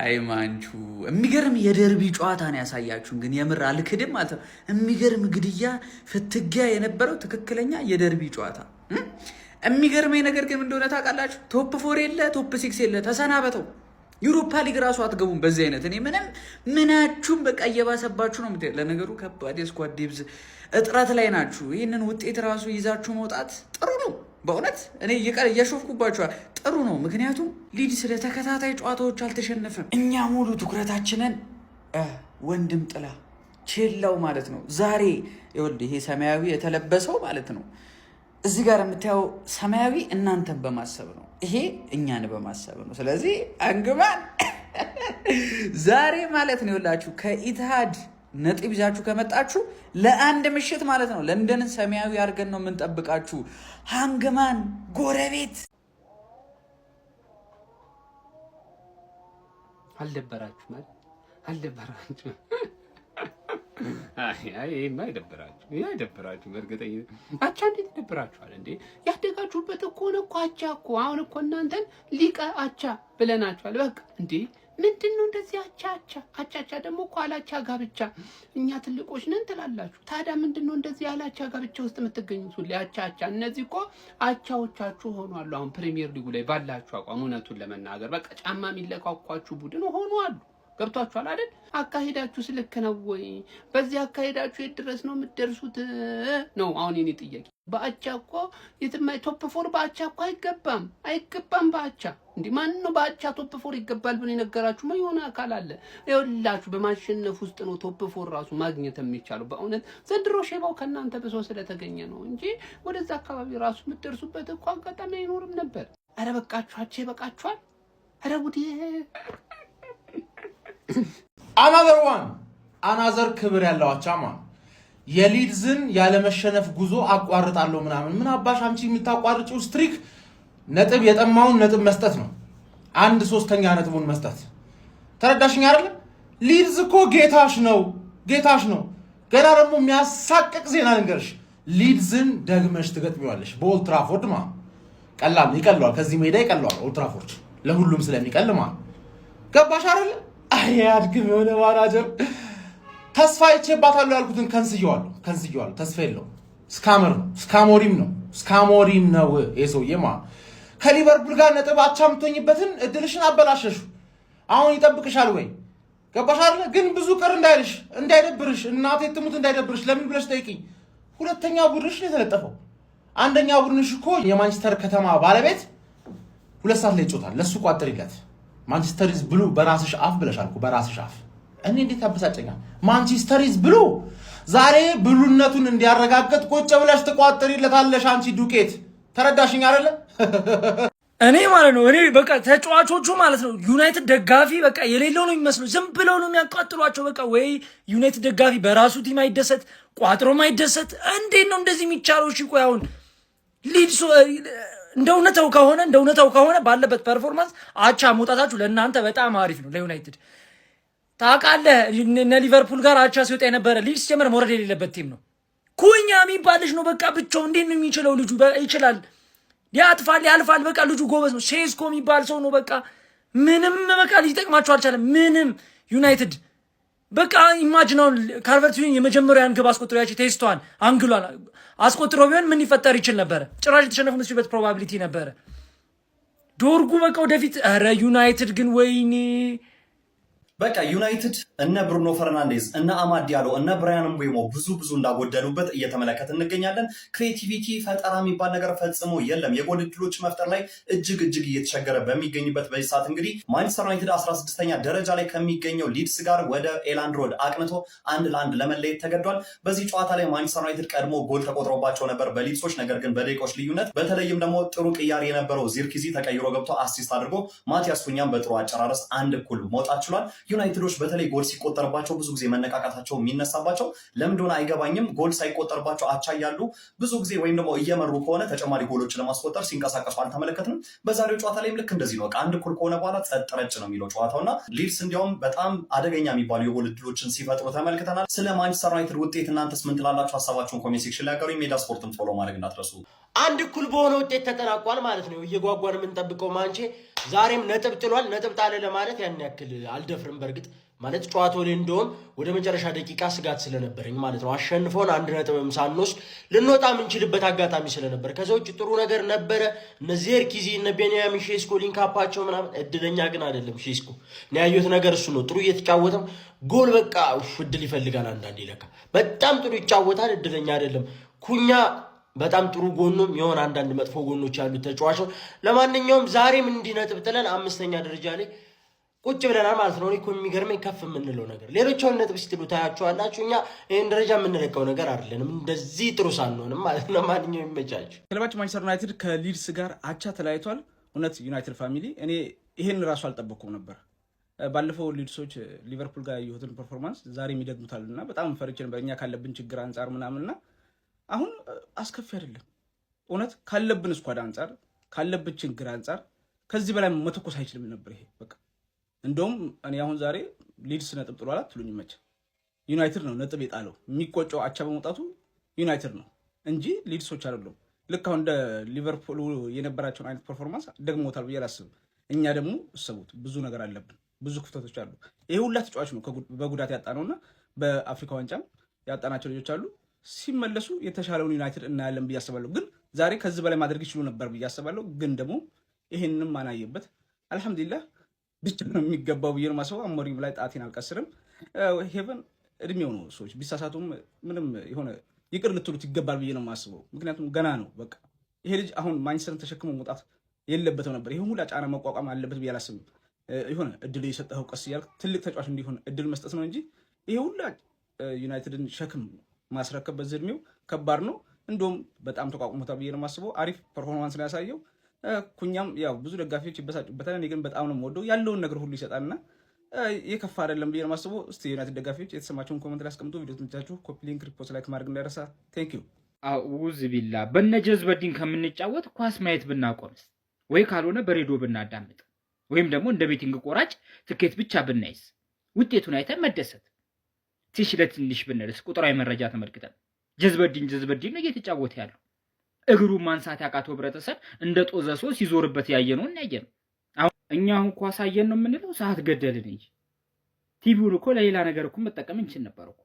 አይ ማንቹ የሚገርም የደርቢ ጨዋታ ነው ያሳያችሁን። ግን የምር አልክድም ማለት ነው። የሚገርም ግድያ ፍትጊያ የነበረው ትክክለኛ የደርቢ ጨዋታ። የሚገርመኝ ነገር ግን እንደሆነ ታውቃላችሁ፣ ቶፕ 4 የለ ቶፕ 6 የለ፣ ተሰናበተው። ዩሮፓ ሊግ ራሱ አትገቡም በዚህ አይነት። እኔ ምናችሁም በቃ እየባሰባችሁ ነው። ለነገሩ ከባድ የስኳድ ዴብዝ እጥረት ላይ ናችሁ። ይህንን ውጤት ራሱ ይዛችሁ መውጣት ጥሩ ነው። በእውነት እኔ እየሾፍኩባችኋል። ጥሩ ነው፣ ምክንያቱም ሊድስ ለተከታታይ ጨዋታዎች አልተሸነፈም። እኛ ሙሉ ትኩረታችንን ወንድም ጥላ ቼላው ማለት ነው። ዛሬ ይኸውልህ ይሄ ሰማያዊ የተለበሰው ማለት ነው፣ እዚህ ጋር የምታየው ሰማያዊ እናንተን በማሰብ ነው፣ ይሄ እኛን በማሰብ ነው። ስለዚህ አንግማን ዛሬ ማለት ነው ይኸውላችሁ ከኢትሃድ ነጥብ ይዛችሁ ከመጣችሁ ለአንድ ምሽት ማለት ነው ለንደንን ሰማያዊ አድርገን ነው የምንጠብቃችሁ። ሃንግማን ጎረቤት አልደበራችሁ ማለት አልደበራችሁ። ይሄማ አይደብራችሁ በእርግጠኝነት። አቻ እንዴት ይደብራችኋል እንዴ? ያደጋችሁበት እኮ ነው እኮ አቻ እኮ። አሁን እኮ እናንተን ሊቀ አቻ ብለናችኋል። በቃ እንዴ ምንድን ነው እንደዚህ አቻ ደግሞ እኮ አላቻ ጋብቻ። እኛ ትልቆች ነን ትላላችሁ። ታዲያ ምንድን ነው እንደዚህ ያላቻ ጋብቻ ውስጥ የምትገኙት? ሁሌ አቻ። እነዚህ እኮ አቻዎቻችሁ ሆኗሉ። አሁን ፕሪሚየር ሊጉ ላይ ባላችሁ አቋም እውነቱን ለመናገር በቃ ጫማ የሚለኳኳችሁ ቡድን ሆኗሉ። ገብቷችኋል አይደል? አካሄዳችሁ ስልክ ነው ወይ? በዚህ አካሄዳችሁ የት ድረስ ነው የምትደርሱት ነው አሁን የኔ ጥያቄ። በአቻ እኮ የትማይ ቶፕ 4 በአቻ እኮ አይገባም በአቻ። እንዴ ማን ነው በአቻ ቶፕ 4 ይገባል ብሎ የነገራችሁ? ምን የሆነ አካል አለ? ይኸውላችሁ በማሸነፍ ውስጥ ነው ቶፕ 4 ራሱ ማግኘት የሚቻለው። በእውነት ዘንድሮ ሼባው ከእናንተ ብሶ ስለተገኘ ነው እንጂ ወደዛ አካባቢ ራሱ የምትደርሱበት እኮ አጋጣሚ አይኖርም ነበር። አረ በቃችሁ፣ አቻ ይበቃችኋል። አረ ጉዴ። አናዘር ክብር ያለው አቻማ የሊድዝን ያለመሸነፍ ጉዞ አቋርጣለሁ ምናምን። ምን አባሽ አንቺ የምታቋርጪው ስትሪክ ነጥብ የጠማውን ነጥብ መስጠት ነው። 1/3 ነጥቡን መስጠት ተረዳሽኝ አይደል? ሊድዝ እኮ ጌታሽ ነው። ገና ደግሞ የሚያሳቅቅ ዜና ልንገርሽ። ሊድዝን ደግመሽ ትገጥሚዋለሽ በኦልድ ትራፎርድ ይቀለዋል። ከዚህ ሜዳ ይቀለዋል ኦልድ ትራፎርድ ለሁሉም ስለሚቀልማ። ገባሽ አይደል? አያድግም የሆነ ማናጀር ተስፋ ይቼባታለሁ ያልኩትን ከንስየዋለሁ። ተስፋ የለውም። ስካሞሪም ነው የሰውዬማ። ከሊቨርፑል ጋር ነጥብ አቻ የምትሆኝበትን እድልሽን አበላሸሹ። አሁን ይጠብቅሻል ወይ? ገባሽ አይደል? ግን ብዙ ቅር እንዳይደብርሽ እናቴ ትሙት እንዳይደብርሽ ለምን ብለሽ ጠይቂኝ። ሁለተኛ ቡድንሽ ነው የተለጠፈው። አንደኛ ቡድንሽ እኮ የማንቸስተር ከተማ ባለቤት 2 ሰዓት ላይ ይጮታል። ለሱ ቋጥሪለት። ማንቸስተር ኢዝ ብሉ በራስሽ አፍ ብለሻል እኮ በራስሽ አፍ። እኔ እንዴት ያበሳጨኛል? ማንቸስተር ኢዝ ብሉ ዛሬ ብሉነቱን እንዲያረጋግጥ ቁጭ ብለሽ ትቋጥሪለታለሽ አንቺ ዱቄት። ተረዳሽኝ አይደለ? እኔ ማለት ነው በቃ ተጫዋቾቹ ማለት ነው ዩናይትድ ደጋፊ በቃ የሌለው ነው የሚመስለው። ዝም ብለው ነው የሚያቃጥሏቸው። በቃ ወይ ዩናይትድ ደጋፊ በራሱ ቲም አይደሰት፣ ቋጥሮም አይደሰት። እንዴት ነው እንደዚህ የሚቻለው? እሺ ቆይ አሁን ሊድስ እንደውነታው ከሆነ ባለበት ፐርፎርማንስ አቻ መውጣታችሁ ለእናንተ በጣም አሪፍ ነው። ለዩናይትድ ታውቃለህ እነ ሊቨርፑል ጋር አቻ ሲወጣ የነበረ ሊድስ ጀመረ መውረድ የሌለበት ቲም ነው። ኩኛ የሚባልሽ ነው በቃ ብቻው እንዴት ነው የሚችለው? ልጁ ይችላል፣ ያልፋል። በቃ ልጁ ጎበዝ ነው። ሴስኮ የሚባል ሰው ነው። በቃ ምንም በቃ ሊጠቅማቸው አልቻለም። ምንም ዩናይትድ በቃ ኢማጂናውን ካልቨርት ዩን የመጀመሪያን ግብ አስቆጥሮ ያቺ ቴስቷን አንግሏን አስቆጥሮ ቢሆን ምን ይፈጠር ይችል ነበር? ጭራሽ የተሸነፉ መስበት ፕሮባቢሊቲ ነበረ። ዶርጉ በቃ ወደፊት። ኧረ ዩናይትድ ግን ወይኔ በቃ ዩናይትድ እነ ብሩኖ ፈርናንዴዝ እነ አማድ ዲያሎ እነ ብራያን ምቤሞ ብዙ እንዳጎደሉበት እየተመለከትን እንገኛለን። ክሬቲቪቲ ፈጠራ የሚባል ነገር ፈጽሞ የለም። የጎል ዕድሎች መፍጠር ላይ እጅግ እየተቸገረ በሚገኝበት በዚህ ሰዓት እንግዲህ ማንቸስተር ዩናይትድ 16ኛ ደረጃ ላይ ከሚገኘው ሊድስ ጋር ወደ ኤላንድ ሮድ አቅንቶ 1-1 ለመለየት ተገዷል። በዚህ ጨዋታ ላይ ማንቸስተር ዩናይትድ ቀድሞ ጎል ተቆጥሮባቸው ነበር በሊድሶች። ነገር ግን በደቂቃዎች ልዩነት በተለይም ደግሞ ጥሩ ቅያሪ የነበረው ዚርክዚ ተቀይሮ ገብቶ አሲስት አድርጎ ማቲያስ ኩኛም በጥሩ አጨራረስ 1-1 መውጣት ችሏል። ዩናይትዶች በተለይ ጎል ሲቆጠርባቸው ብዙ ጊዜ መነቃቃታቸው የሚነሳባቸው ለምን እንደሆነ አይገባኝም። ጎል ሳይቆጠርባቸው አቻ ያሉ ብዙ ጊዜ ወይም ደግሞ እየመሩ ከሆነ ተጨማሪ ጎሎች ለማስቆጠር ሲንቀሳቀሱ አልተመለከትንም። በዛሬው ጨዋታ ላይም ልክ እንደዚህ ነው። አንድ እኩል ከሆነ በኋላ ጸጥ ረጭ ነው የሚለው ጨዋታውና ሊድስ እንዲያውም በጣም አደገኛ የሚባሉ የጎል እድሎችን ሲፈጥሩ ተመልክተናል። ስለ ማንቸስተር ዩናይትድ ውጤት እናንተስ ምን ትላላችሁ? ሀሳባችሁን ኮሜንት ሴክሽን ላይ አጋሩ። ሜዳ ስፖርትን ፎሎ ማድረግ እንዳትረሱ። አንድ እኩል በሆነ ውጤት ተጠናቋል ማለት ነው። እየጓጓን የምንጠብቀው ማንቼ ዛሬም ነጥብ ጥሏል። ነጥብ ጣለ ለማለት ያን ያክል አልደፍርም። በእርግጥ ማለት ጨዋታው ላይ እንደውም ወደ መጨረሻ ደቂቃ ስጋት ስለነበረኝ ማለት ነው አሸንፎን አንድ ነጥብም ሳንወስድ ልንወጣ የምንችልበት አጋጣሚ ስለነበር፣ ከዛ ውጭ ጥሩ ነገር ነበረ። እነዚህ ኤርኪዚ እነ ቤንያሚን ሼስኮ ሊንካፓቸው ምናምን እድለኛ ግን አይደለም ሼስኮ። እኔ ያየሁት ነገር እሱ ነው። ጥሩ እየተጫወተም ጎል በቃ እድል ይፈልጋል አንዳንዴ። ለካ በጣም ጥሩ ይጫወታል፣ እድለኛ አይደለም። ኩኛ በጣም ጥሩ ጎኑም የሆነ አንዳንድ መጥፎ ጎኖች ያሉት ተጫዋች ነው። ለማንኛውም ዛሬም እንዲህ ነጥብ ጥለን 5ኛ ደረጃ ላይ ቁጭ ብለናል ማለት ነው። እኮ የሚገርመኝ ከፍ የምንለው ነገር ሌሎቻውን ነጥብ ስትሉ ታያችኋላችሁ። እኛ ይህን ደረጃ የምንለቀው ነገር አይደለንም እንደዚህ ጥሩ ሳንሆንም ማለት ነው። ማንኛውም ይመቻችሁ። ክለባችን ማንቸስተር ዩናይትድ ከሊድስ ጋር አቻ ተለያይቷል። እውነት ዩናይትድ ፋሚሊ እኔ ይሄን ራሱ አልጠበቅኩም ነበር። ባለፈው ሊድሶች ሊቨርፑል ጋር ያየሁትን ፐርፎርማንስ ዛሬ ይደግሙታል እና በጣም ፈርቼ ነበር እኛ ካለብን ችግር አንጻር ምናምንና አሁን አስከፊ አይደለም። እውነት ካለብን ስኳድ አንጻር ካለብን ችግር አንጻር ከዚህ በላይ መተኮስ አይችልም ነበር ይሄ በቃ። እንደውም እኔ አሁን ዛሬ ሊድስ ነጥብ ጥሏል አትሉኝ መቼ ዩናይትድ ነው ነጥብ የጣለው። የሚቆጨው አቻ በመውጣቱ ዩናይትድ ነው እንጂ ሊድሶች አይደሉም። ልክ አሁን እንደ ሊቨርፑል የነበራቸውን አይነት ፐርፎርማንስ ደግሞታል ብዬ አላስብም። እኛ ደግሞ እሰቡት ብዙ ነገር አለብን፣ ብዙ ክፍተቶች አሉ። ይሄ ሁላ ተጫዋች ነው በጉዳት ያጣነውና በአፍሪካ ዋንጫም ያጣናቸው ልጆች አሉ። ሲመለሱ የተሻለውን ዩናይትድ እናያለን ብዬ አስባለሁ። ግን ዛሬ ከዚህ በላይ ማድረግ ይችሉ ነበር ብዬ አስባለሁ። ግን ደግሞ ይሄንንም ማናየበት አልሐምዱሊላህ ብቻ ነው የሚገባው ብዬ ነው ማስበው። አሞሪም ላይ ጣቴን አልቀስርም። ሄቨን እድሜው ነው፣ ሰዎች ቢሳሳቱም ምንም የሆነ ይቅር ልትሉት ይገባል ብዬ ነው ማስበው። ምክንያቱም ገና ነው። በቃ ይሄ ልጅ አሁን ማንቸስተርን ተሸክሞ መውጣት የለበትም ነበር። ይሄን ሁላ ጫና መቋቋም አለበት ብዬ አላስብም። የሆነ እድል የሰጠኸው ቀስ እያልክ ትልቅ ተጫዋች እንዲሆን እድል መስጠት ነው እንጂ ይሄ ሁላ ዩናይትድን ሸክም ማስረከብ በዚህ እድሜው ከባድ ነው። እንደውም በጣም ተቋቁሞታል ብዬ ነው የማስበው። አሪፍ ፐርፎርማንስ ነው ያሳየው። ኩኛም ያው ብዙ ደጋፊዎች ይበሳጩበታል። እኔ ግን በጣም ነው የምወደው። ያለውን ነገር ሁሉ ይሰጣልና የከፋ አይደለም ብዬ ነው የማስበው። እስቲ ዩናይትድ ደጋፊዎች የተሰማቸውን ኮሜንት ላይ አስቀምጡ። ቪዲዮ ትምቻችሁ ኮፒ ሊንክ፣ ሪፖስት፣ ላይክ ማድረግ እንዳይረሳ። ቴንክ ዩ። አውዝ ቢላ በነጀዝበዲን ከምንጫወት ኳስ ማየት ብናቆምስ፣ ወይ ካልሆነ በሬዲዮ ብናዳምጥ፣ ወይም ደግሞ እንደ ቤቲንግ ቆራጭ ትኬት ብቻ ብናይስ፣ ውጤቱን አይተን መደሰት ትንሽ ለትንሽ ብንልስ፣ ቁጥራዊ መረጃ ተመልክተን ጀዝበዲን ነው እየተጫወተ ያለው። እግሩን ማንሳት ያቃተው ህብረተሰብ እንደ ጦዘ ሰው ሲዞርበት ያየነውን ያየነው። አሁን እኛ አሁን ኳስ አየን ነው የምንለው፣ ሰዓት ገደልን እንጂ ቲቪውን እኮ ለሌላ ነገር እኮ መጠቀም እንችል ነበር እኮ።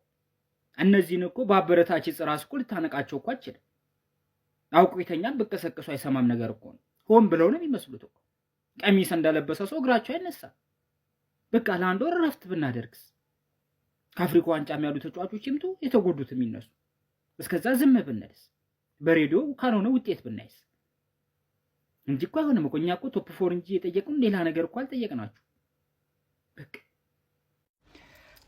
እነዚህን እኮ በአበረታች ጽራስ እኮ ልታነቃቸው እኮ አችልም። አውቁ የተኛም በቀሰቀሱ አይሰማም ነገር እኮ ነው። ሆን ብለው ነው የሚመስሉት እኮ። ቀሚስ እንደለበሰ ሰው እግራቸው አይነሳ። በቃ ለአንድ ወር እረፍት ብናደርግስ፣ ከአፍሪካ ዋንጫም ያሉ ተጫዋቾች ይምጡ፣ የተጎዱት የሚነሱ፣ እስከዛ ዝም ብንልስ፣ በሬዲዮ ካልሆነ ውጤት ብናይስ እንጂ እኮ አይሆንም እኮ። እኛ እኮ ቶፕ 4 እንጂ የጠየቅን ሌላ ነገር እኮ አልጠየቅናችሁ። በቃ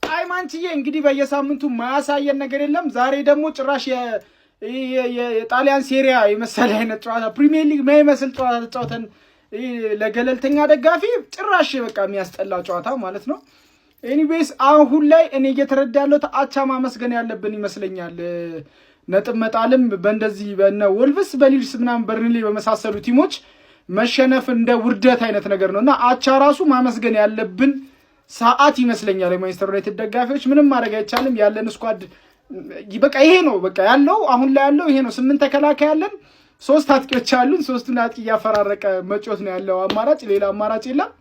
አይ ማንችዬ እንግዲህ በየሳምንቱ ማያሳየን ነገር የለም። ዛሬ ደግሞ ጭራሽ የጣሊያን ሴሪያ የመሰለ አይነት ጨዋታ፣ ፕሪሚየር ሊግ የማይመስል ጨዋታ ተጫውተን ለገለልተኛ ደጋፊ ጭራሽ በቃ የሚያስጠላ ጨዋታ ማለት ነው። ኤኒዌይስ አሁን ላይ እኔ እየተረዳ ያለው አቻ ማመስገን ያለብን ይመስለኛል። ነጥብ መጣልም በእንደዚህ በነ ወልቭስ በሊድስ ምናምን በርንሌ በመሳሰሉ ቲሞች መሸነፍ እንደ ውርደት አይነት ነገር ነውና አቻ ራሱ ማመስገን ያለብን ሰዓት ይመስለኛል። የማንቸስተር ዩናይትድ ደጋፊዎች ምንም ማድረግ አይቻልም። ያለን ስኳድ በቃ ይሄ ነው። በቃ ያለው አሁን ላይ ያለው ይሄ ነው። 8 ተከላካይ ያለን፣ 3 አጥቂዎች አሉን። 3ቱን አጥቂ እያፈራረቀ መጮት ነው ያለው አማራጭ፣ ሌላ አማራጭ የለም።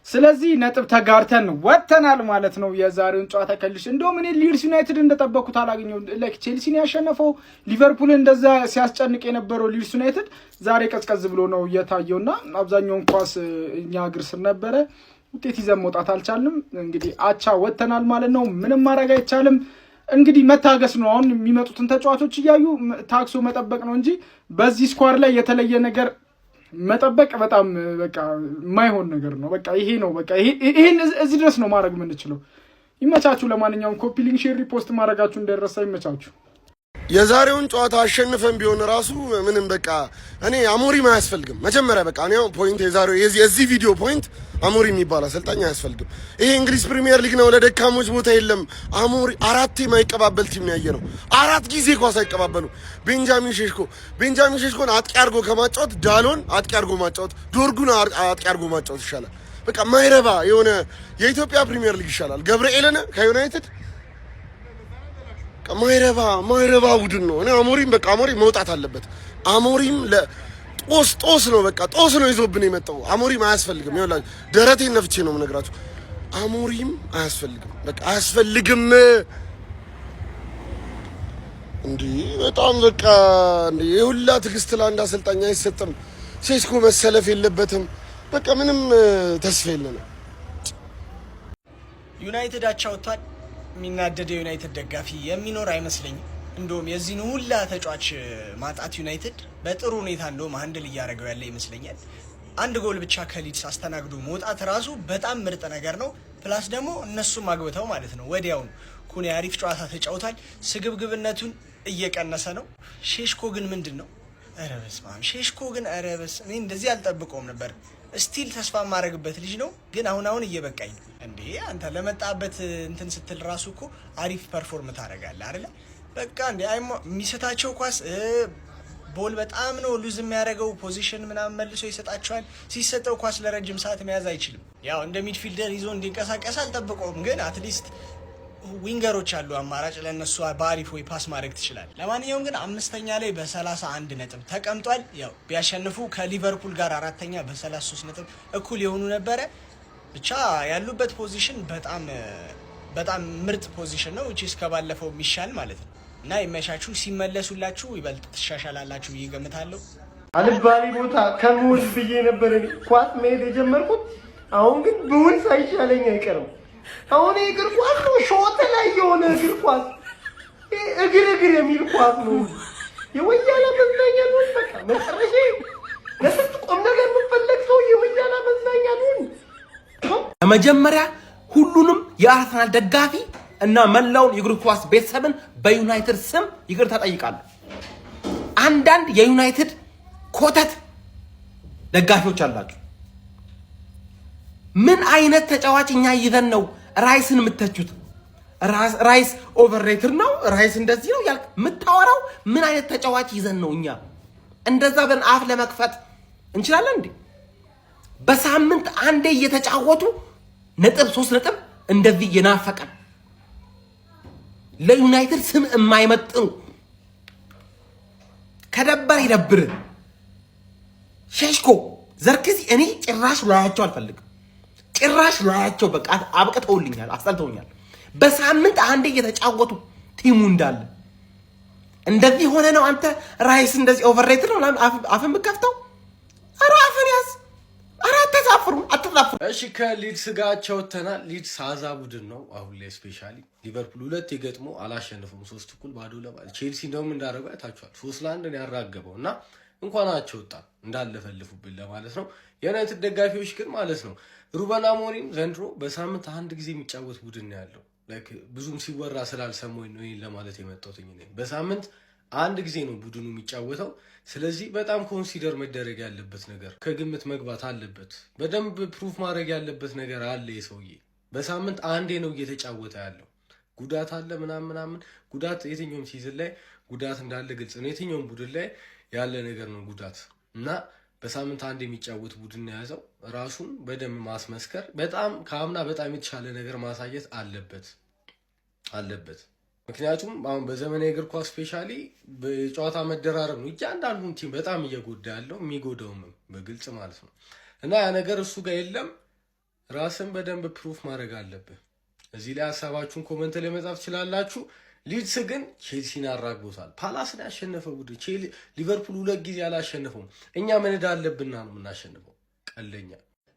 ስለዚህ ነጥብ ተጋርተን ወጥተናል ማለት ነው። የዛሬውን ጨዋታ ከልሽ እንደውም እኔ ሊድስ ዩናይትድ እንደጠበኩት አላገኘው። ቼልሲን ያሸነፈው ሊቨርፑል እንደዛ ሲያስጨንቅ የነበረው ሊድስ ዩናይትድ ዛሬ ቀዝቀዝ ብሎ ነው እየታየውና አብዛኛውን ኳስ እኛ እግር ስር ነበረ። ውጤት ይዘን መውጣት አልቻልንም። እንግዲህ አቻ ወጥተናል ማለት ነው። ምንም ማድረግ አይቻልም። እንግዲህ መታገስ ነው። አሁን የሚመጡትን ተጫዋቾች እያዩ ታክሶ መጠበቅ ነው እንጂ በዚህ ስኳድ ላይ የተለየ ነገር መጠበቅ በጣም በቃ የማይሆን ነገር ነው። በቃ ይሄ ነው። በቃ ይሄን እዚህ ድረስ ነው ማድረግ የምንችለው። ይመቻችሁ። ለማንኛውም ኮፒ ሊንክ፣ ሼር፣ ሪፖስት ማድረጋችሁ እንዳይረሳ። ይመቻችሁ። የዛሬውን ጨዋታ አሸንፈን ቢሆን ራሱ ምንም በቃ እኔ አሞሪም አያስፈልግም። መጀመሪያ በቃ እኔ ፖይንት የዛሬው የዚህ ቪዲዮ ፖይንት አሞሪም የሚባል አሰልጣኝ አያስፈልግም። ይሄ እንግሊዝ ፕሪሚየር ሊግ ነው፣ ለደካሞች ቦታ የለም። አራቴ የማይቀባበል ቲም ነው ያየነው። 4 ጊዜ ኳስ አይቀባበሉ። ቤንጃሚን ሼሽኮን አጥቂ አድርጎ ከማጫወት ዳሎን አጥቂ አድርጎ ማጫወት፣ ዶርጉን አጥቂ አድርጎ ማጫወት ይሻላል። በቃ ማይረባ የሆነ የኢትዮጵያ ፕሪሚየር ሊግ ይሻላል። ገብርኤልን ከዩናይትድ ማይረባ ቡድን ነው። እኔ አሞሪም መውጣት አለበት። አሞሪም ጦስ ነው፣ በቃ ጦስ ነው ይዞብን የመጣው። አሞሪም አያስፈልግም። ይኸውላችሁ ደረቴን ነፍቼ ነው የምነግራችሁ። አሞሪም አያስፈልግም፣ በቃ አያስፈልግም። እንዴ በጣም በቃ እንዴ የሁላ ትዕግስት ለአንድ አሰልጣኝ አይሰጥም። ሴስኮ መሰለፍ የለበትም። በቃ ምንም ተስፋ የለንም። ዩናይትድ አቻ ወጥቷል። የሚናደደ ዩናይትድ ደጋፊ የሚኖር አይመስለኝም። እንደውም የዚህን ሁላ ተጫዋች ማጣት ዩናይትድ በጥሩ ሁኔታ እንደውም ሃንድል እያደረገው ያለ ይመስለኛል። 1 ጎል ብቻ ከሊድስ አስተናግዶ መውጣት ራሱ በጣም ምርጥ ነገር ነው። ፕላስ ደግሞ እነሱም አግብተው ማለት ነው ወዲያውኑ ኩኒ አሪፍ ጨዋታ ተጫውቷል። ስግብግብነቱን እየቀነሰ ነው። ሼሽኮ ግን ምንድን ነው? ኧረ በስመ አብ ሼሽኮ ግን ኧረ በስመ እኔ እንደዚህ አልጠብቀውም ነበር። ስቲል ተስፋ የማደርግበት ልጅ ነው፣ ግን አሁን እየበቃኝ ነው። እንዴ አንተ ለመጣበት እንትን ስትል ራሱ እኮ አሪፍ ፐርፎርም ታደርጋለህ አይደለ? በቃ እንዴ የሚሰጣቸው ኳስ ቦል በጣም ነው ሉዝ የሚያደርገው። ፖዚሽን ምናምን መልሶ ይሰጣቸዋል። ሲሰጠው ኳስ ለረጅም ሰዓት መያዝ አይችልም። ያው እንደ ሚድፊልደር ይዞ እንዲንቀሳቀስ አልጠብቀውም፣ ግን አትሊስት ዊንገሮች አሉ አማራጭ ለነሱ በአሪፍ ወይ ፓስ ማድረግ ትችላል። ለማንኛውም ግን 5ኛ ላይ በ31 ነጥብ ተቀምጧል። ያው ቢያሸንፉ ከሊቨርፑል ጋር 4ኛ በ33 ነጥብ እኩል የሆኑ ነበረ። ብቻ ያሉበት ፖዚሽን በጣም ምርጥ ፖዚሽን ነው፣ እቺ እስከባለፈው የሚሻል ማለት ነው። እና ይመሻችሁ፣ ሲመለሱላችሁ ይበልጥ ትሻሻላላችሁ ብዬ ገምታለሁ። አልባሌ ቦታ ከመውል ብዬ ነበር ኳስ መሄድ የጀመርኩት። አሁን ግን ብውል ሳይሻለኝ አይቀርም። አሁን እግር ኳስ ነው፣ ሾት ላይ የሆነ እግር ኳስ እግር የሚል ኳስ ነው። የወያላ መዝናኛ ነው። በቃ መጨረሻ ለስንት ቁም ነገር የምፈለግ ሰው የወያላ መዝናኛ ነው። በመጀመሪያ ሁሉንም የአርሰናል ደጋፊ እና መላውን የእግር ኳስ ቤተሰብን በዩናይትድ ስም ይቅርታ ጠይቃለሁ። አንዳንድ የዩናይትድ ኮተት ደጋፊዎች አላችሁ። ምን አይነት ተጫዋች እኛ ይዘን ነው ራይስን የምትተቹት? ራይስ ኦቨርሬትድ ነው፣ ራይስ እንደዚህ ነው ያልክ የምታወራው ምን አይነት ተጫዋች ይዘን ነው እኛ እንደዛ ብለን አፍ ለመክፈት እንችላለን እንዴ? በሳምንት አንዴ እየተጫወቱ 3 ነጥብ እንደዚህ የናፈቀን ለዩናይትድ ስም የማይመጥኑ ከደበር ይደብር። ሼሽኮ ዘርክዚ እኔ ጭራሽ ላያቸው አልፈልግም። ጭራሽ ላያቸው በቃ አብቅተውልኛል፣ አስጠልተውኛል። በሳምንት አንዴ እየተጫወቱ ቲሙ እንዳለ እንደዚህ ሆነ ነው። አንተ ራይስ እንደዚህ ኦቨርሬትድ ነው አፍን ብከፍተው አራፈን ያዝ አትዛፍሩ። እሺ ከሊድስ ጋር ቸውተናል። ሊድስ ሳዛ ቡድን ነው አሁን ላይ ስፔሻሊ ሊቨርፑል 2 የገጥሞ አላሸነፉም። 3 እኩል ባዶ ለባዶ። ቼልሲ እንደውም እንዳደረገው አይታችኋል። 3-1 ነው ያራገበው እና እንኳን አቸውጣ እንዳለፈልፉብን ለማለት ነው። የዩናይትድ ደጋፊዎች ግን ማለት ነው ሩበን አሞሪም ዘንድሮ በሳምንት 1 ጊዜ የሚጫወት ቡድን ነው ያለው። ላይክ ብዙም ሲወራ ስላልሰማኝ ነው ይሄን ለማለት የመጣሁት። በሳምንት 1 ጊዜ ነው ቡድኑ የሚጫወተው። ስለዚህ በጣም ኮንሲደር መደረግ ያለበት ነገር ከግምት መግባት አለበት። በደንብ ፕሩፍ ማድረግ ያለበት ነገር አለ። የሰውዬ በሳምንት 1 ነው እየተጫወተ ያለው። ጉዳት አለ ምናምን ጉዳት የትኛውም ሲዝን ላይ ጉዳት እንዳለ ግልጽ ነው። የትኛውም ቡድን ላይ ያለ ነገር ነው ጉዳት እና በሳምንት 1 የሚጫወት ቡድን የያዘው ራሱን በደንብ ማስመስከር በጣም ከአምና በጣም የተሻለ ነገር ማሳየት አለበት። ምክንያቱም አሁን በዘመናዊ እግር ኳስ ስፔሻሊ በጨዋታ መደራረብ ነው እያንዳንዱን ቲም በጣም እየጎዳ ያለው የሚጎዳውም በግልጽ ማለት ነው። እና ያ ነገር እሱ ጋር የለም። ራስን በደንብ ፕሩፍ ማድረግ አለብህ። እዚህ ላይ ሀሳባችሁን ኮመንት ላይ መጻፍ ትችላላችሁ። ሊድስ ግን ቼልሲን አራግቦታል። ፓላስን ያሸነፈው ቡድን ሊቨርፑል 2 ጊዜ አላሸነፈውም። እኛ ምን አለብና ነው የምናሸንፈው? ቀለኛ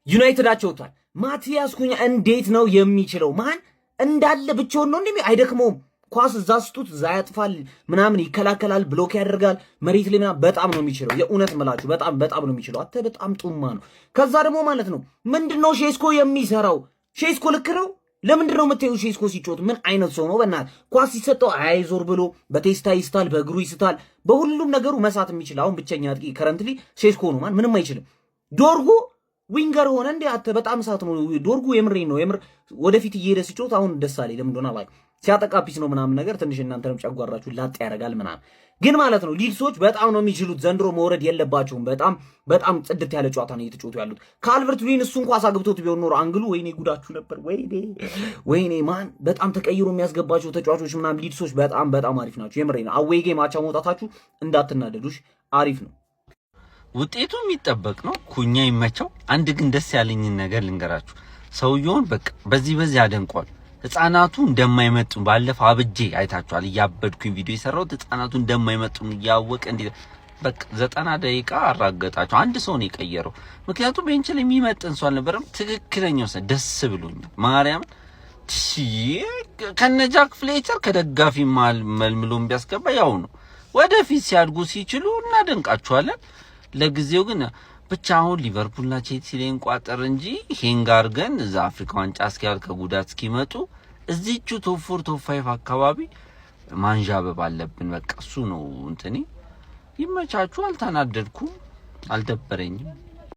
ዩናይትድ አቸውቷል። ማቲያስ ኩኛ እንዴት ነው የሚችለው? ማን እንዳለ ብቻውን ነው እንዴ? አይደክመውም። ኳስ እዛ ስጡት እዛ ያጥፋል ምናምን ይከላከላል፣ ብሎክ ያደርጋል መሬት ላይ ምናምን በጣም ነው የሚችለው። የእውነት ምላችሁ በጣም ነው የሚችለው። በጣም ጡማ ነው። ከዛ ደግሞ ማለት ነው ምንድነው ሼስኮ የሚሰራው? ሼስኮ ልክ ነው ለምንድነው የምታዩ ሼስኮ ሲጮት? ምን አይነት ሰው ነው? በእናትህ ኳስ ሲሰጠው አይዞር ብሎ በቴስታ ይስታል፣ በእግሩ ይስታል፣ በሁሉም ነገሩ መሳት የሚችል አሁን ብቸኛ አጥቂ ከረንትሊ ሼስኮ ነው። ማን ምንም አይችልም። ዶርጉ ዊንገር ሆነ እንዴ? አተ በጣም ሳት ነው ዶርጉ። የምሬን ነው የምር ወደፊት እየሄደ ሲጮት አሁን ደስ አለኝ። ለምን እንደሆነ አላውቅም። ሲያጠቃ ፒስ ነው ምናምን ነገር ትንሽ እናንተንም ጨጓራችሁ ላጥ ያደርጋል ምናምን ግን ማለት ነው ሊድሶች በጣም ነው የሚችሉት። ዘንድሮ መውረድ የለባቸውም። በጣም ጽድት ያለ ጨዋታ ነው እየተጫወቱ ያሉት። ካልቨርት ሉዊን እሱን ኳስ አግብቶት ቢሆን ኖሮ አንግሉ ወይኔ ጉዳችሁ ነበር። ወይኔ ማን በጣም ተቀይሮ የሚያስገባቸው ተጫዋቾች ምናምን ሊድሶች በጣም አሪፍ ናቸው። የምሬ ነው። አዌይ ጌም አቻ መውጣታችሁ እንዳትናደዱሽ፣ አሪፍ ነው። ውጤቱ የሚጠበቅ ነው። ኩኛ ይመቸው። አንድ ግን ደስ ያለኝን ነገር ልንገራችሁ። ሰውየውን በቃ በዚህ አደንቋል። ህፃናቱ እንደማይመጡ ባለፈው አብጄ አይታችኋል። እያበድኩኝ ቪዲዮ የሰራሁት ህፃናቱ እንደማይመጡ ያወቀ እንዴ በቃ 90 ደቂቃ አራገጣቸው። አንድ ሰው ነው የቀየረው። ምክንያቱም ቤንች ላይ የሚመጥን ሰው አልነበረም። ትክክለኛው ሰው ደስ ብሎኛል። ማርያም ከነጃክ ፍሌቸር ከደጋፊ መልምሎም ቢያስገባ ያው ነው። ወደፊት ሲያድጉ ሲችሉ እናደንቃቸዋለን። ለጊዜው ግን ብቻ አሁን ሊቨርፑልና ቼልሲ ላይ እንቋጠር እንጂ ሄንጋር ግን እዛ አፍሪካ ዋንጫ እስኪያል ከጉዳት እስኪመጡ እዚቹ ቶፕ 4 ቶፕ 5 አካባቢ ማንዣበብ አለብን። በቃ እሱ ነው እንትኔ። ይመቻችሁ። አልተናደድኩም፣ አልደበረኝም።